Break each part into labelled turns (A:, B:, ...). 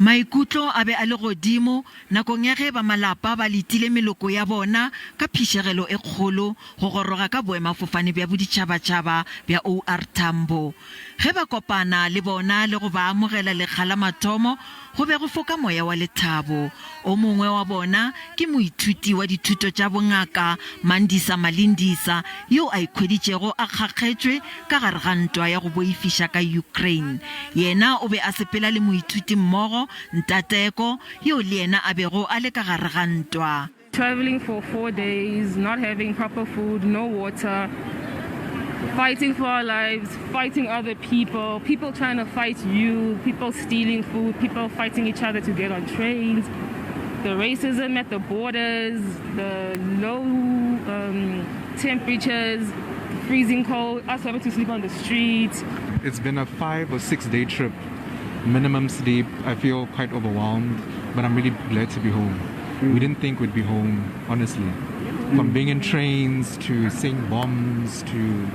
A: Maikutlo a be a le godimo nakong ya ge ba malapa ba letile meloko ya bona ka phišegelo e kgolo go goroga ka boemafofane bja boditshabatshaba bja OR Tambo. Ge ba kopana le bona le go ba amogela lekgala mathomo go be go foka moya wa lethabo. O mongwe wa bona ke moithuti wa dithuto tša bongaka Mandisa Malindisa yo a ikhweditšego a kgakgetswe ka gare ga ntwa ya go boifiša ka Ukraine. Yena o be a sepela le moithuti mmogo Ntateko yo le yena a bego a le ka gare ga ntwa.
B: Traveling for 4 days, not having proper food, no water, fighting for our lives, fighting other people, people trying to fight you, people stealing food, people fighting each other to get on trains, the racism at the borders, the low temperatures, freezing cold, us having to sleep on the streets.
C: It's been a 5 or 6 day trip. Minimum sleep. I feel quite overwhelmed, but I'm really glad to be home. We didn't think we'd be home, honestly. From being in trains to seeing bombs to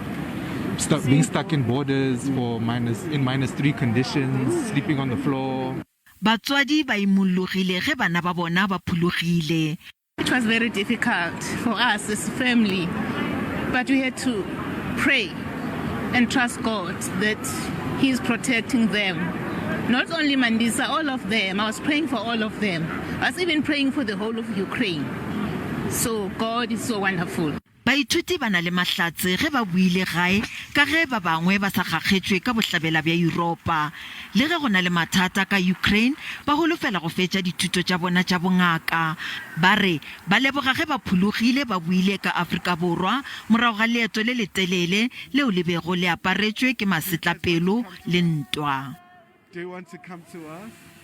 C: being stuck in borders for -3 conditions, sleeping on the floor.
A: Batswadi ba imullogile ge bana ba bona ba phulogile.
D: It was very difficult for us as a family, but we had to pray and trust God that He is protecting them. Not only Mandisa, all of them. I was praying for all of them. I was even praying for the whole of Ukraine. So God is so wonderful.
A: Baithuti ba na le mahlatse ge ba buile gae ka ge ba bangwe ba sa kgakgetswe ka bohlabela bja Europa. Le ge go na le mathata ka Ukraine ba holofela go fetša dithuto tša bona tša bongaka. Ba re ba leboga ge ba phulogile ba buile ka Afrika Borwa morago ga leeto le letelele leo le bego le aparetšwe ke masetlapelo le ntwa.
E: Do you want to come to us?